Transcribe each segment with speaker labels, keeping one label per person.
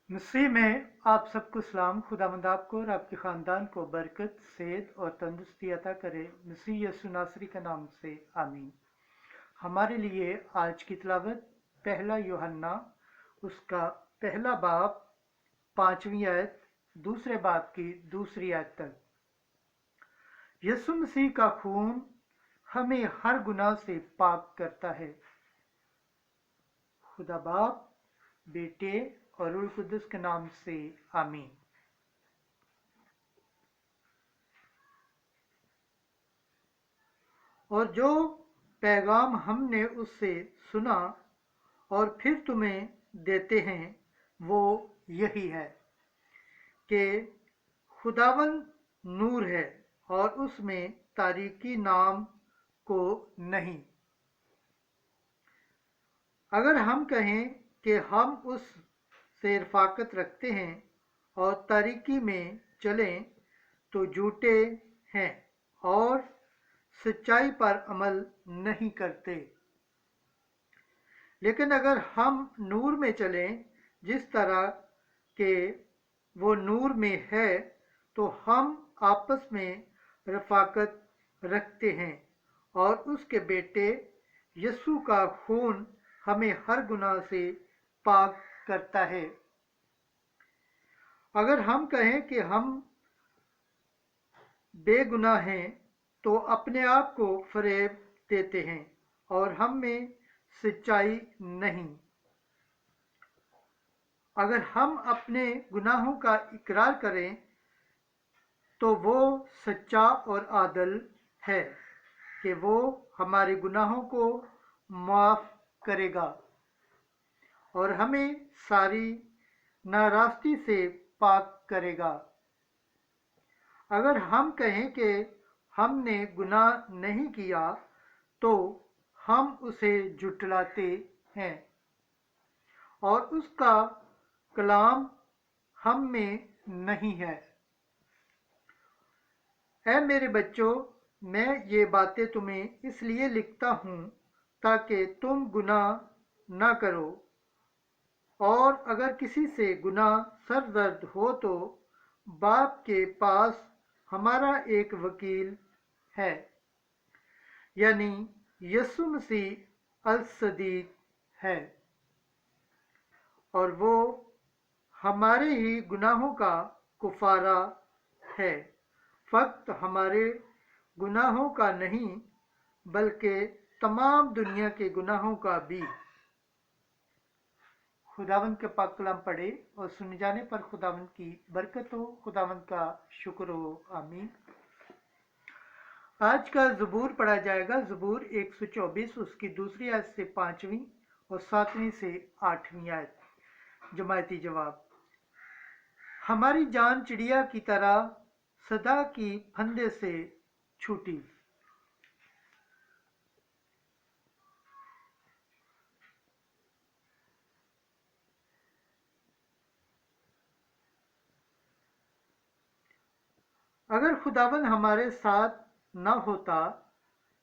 Speaker 1: मसीह में आप सबको सलाम। खुदावंद आपको और आपके ख़ानदान को बरकत, सेहत और तंदुरुस्ती अता करे। मसीह यसु नासरी के नाम से आमीन। हमारे लिए आज की तिलावत पहला यूहन्ना उसका पहला बाब 5वीं आयत दूसरे बाब की दूसरी आयत तक। यसु मसीह का खून हमें हर गुनाह से पाक करता है। खुदा बाप, बेटे और रूह कुद्दुस के नाम से आमीन। और जो पैगाम हमने उससे सुना और फिर तुम्हें देते हैं वो यही है कि खुदावंद नूर है और उसमें तारीकी नाम को नहीं। अगर हम कहें कि हम उस से रफ़ाकत रखते हैं और तारीकी में चलें तो झूठे हैं और सच्चाई पर अमल नहीं करते। लेकिन अगर हम नूर में चलें जिस तरह के वो नूर में है तो हम आपस में रफ़ाकत रखते हैं और उसके बेटे यीशु का खून हमें हर गुनाह से पाक करता है। अगर हम कहें कि हम बेगुनाह हैं तो अपने आप को फरेब देते हैं और हम में सच्चाई नहीं। अगर हम अपने गुनाहों का इकरार करें तो वो सच्चा और आदल है कि वो हमारे गुनाहों को माफ़ करेगा और हमें सारी नाराज़गी से पाक करेगा। अगर हम कहें कि हमने गुनाह नहीं किया तो हम उसे झुठलाते हैं और उसका कलाम हम में नहीं है। ऐ मेरे बच्चों, मैं ये बातें तुम्हें इसलिए लिखता हूँ ताकि तुम गुनाह न करो। और अगर किसी से गुनाह सरदर्द हो तो बाप के पास हमारा एक वकील है, यानी यसु मसीह अल सदीक है, और वो हमारे ही गुनाहों का कुफारा है। फक्त हमारे गुनाहों का नहीं बल्कि तमाम दुनिया के गुनाहों का भी। खुदावंद के पाक कलाम पढ़े और सुन जाने पर खुदावंद की बरकत हो, खुदावंद का शुक्र हो। आमीन। आज का ज़बूर पढ़ा जाएगा। ज़बूर 124 उसकी दूसरी आयत से 5वीं और 7वीं से 8वीं आयत। जमायती जवाब। हमारी जान चिड़िया की तरह सदा की फंदे से छूटी। अगर खुदावन हमारे साथ न होता,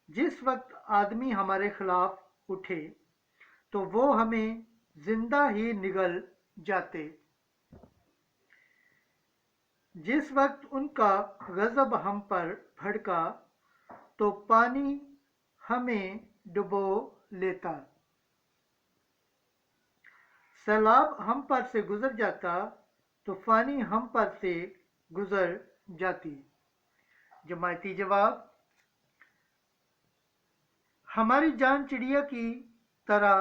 Speaker 1: जिस वक्त आदमी हमारे खिलाफ उठे तो वो हमें जिंदा ही निगल जाते। जिस वक्त उनका गजब हम पर भड़का तो पानी हमें डुबो लेता। सैलाब हम पर से गुजर जाता, तूफानी हम पर से गुजर जाती। जमायती जवाब। हमारी जान चिड़िया की तरह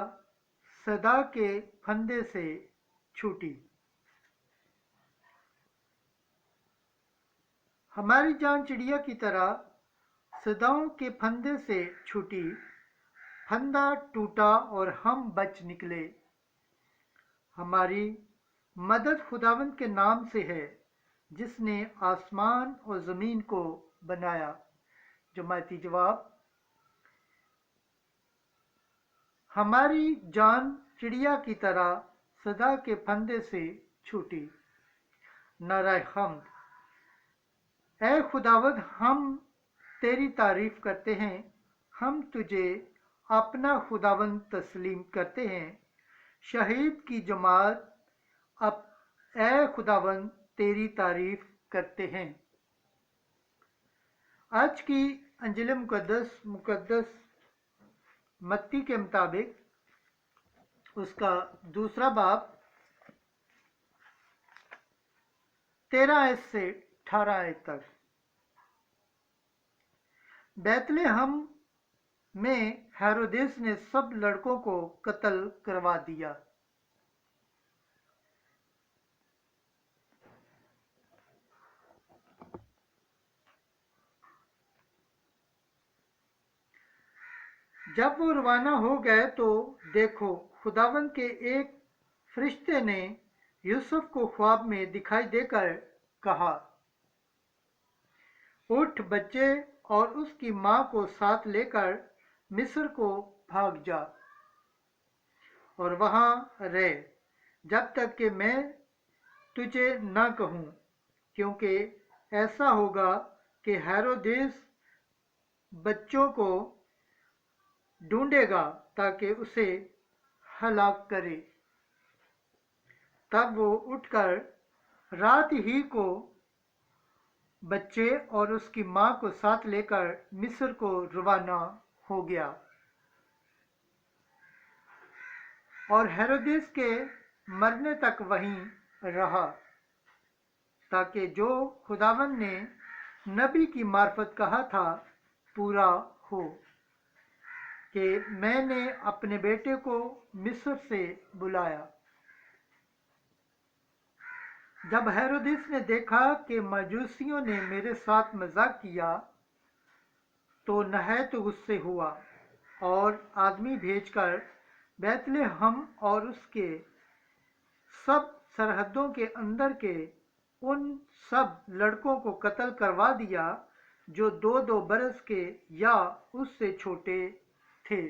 Speaker 1: सदा के फंदे से छूटी। हमारी जान चिड़िया की तरह सदाओं के फंदे से छूटी। फंदा टूटा और हम बच निकले। हमारी मदद खुदावंद के नाम से है जिसने आसमान और ज़मीन को बनाया। जमायती जवाब। हमारी जान चिड़िया की तरह सदा के फंदे से छूटी। नाराए हम्द। ऐ खुदावंद, हम तेरी तारीफ करते हैं, हम तुझे अपना खुदावंद तस्लीम करते हैं। शहीद की जमात اے خداوند تیری تعریف کرتے ہیں۔ آج کی انجیل مقدس متی کے مطابق اس کا دوسرا باب 13 آیت سے 18 آیت تک۔ بیت لحم میں ہیرودیس نے سب لڑکوں کو قتل کروا دیا۔ جب وہ روانہ ہو گئے تو دیکھو خداوند کے ایک فرشتے نے یوسف کو خواب میں دکھائی دے کر کہا، اٹھ بچے اور اس کی ماں کو ساتھ لے کر مصر کو بھاگ جا اور وہاں رہ جب تک کہ میں تجھے نہ کہوں، کیونکہ ایسا ہوگا کہ ہیرودیس بچوں کو ڈھونڈے گا تاکہ اسے ہلاک کرے۔ تب وہ اٹھ کر رات ہی کو بچے اور اس کی ماں کو ساتھ لے کر مصر کو روانہ ہو گیا، اور ہیرودیس کے مرنے تک وہیں رہا، تاکہ جو خداوند نے نبی کی معرفت کہا تھا پورا ہو کہ میں نے اپنے بیٹے کو مصر سے بلایا۔ جب ہیرودیس نے دیکھا کہ مجوسیوں نے میرے ساتھ مذاق کیا تو نہایت غصے ہوا، اور آدمی بھیج کر بیت لحم اور اس کے سب سرحدوں کے اندر کے ان سب لڑکوں کو قتل کروا دیا جو 2 برس کے یا اس سے چھوٹے تھے،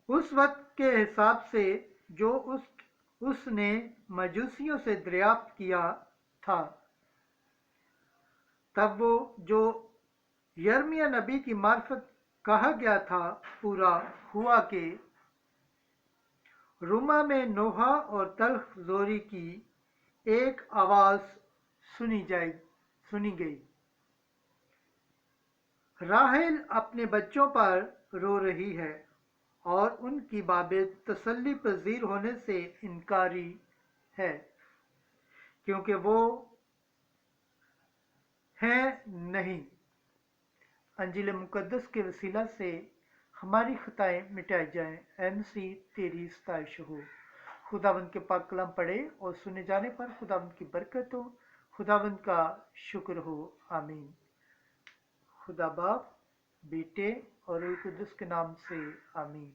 Speaker 1: اس وقت کے حساب سے جو اس نے مجوسیوں سے دریافت کیا تھا۔ تب وہ جو یرمیہ نبی کی معرفت کہا گیا تھا پورا ہوا کہ روما میں نوحہ اور تلخ زوری کی ایک آواز سنی گئی، راحیل اپنے بچوں پر رو رہی ہے اور ان کی بابت تسلی پذیر ہونے سے انکاری ہے، کیونکہ وہ ہیں نہیں۔ انجیل مقدس کے وسیلہ سے ہماری خطائیں مٹائی جائیں۔ اے مسیح تیری ستائش ہو۔ خداوند کے پاک کلام پڑھے اور سنے جانے پر خداوند کی برکت ہو، خداوند کا شکر ہو، آمین۔ خدا باپ، بیٹے اور روح القدس کے نام سے آمین۔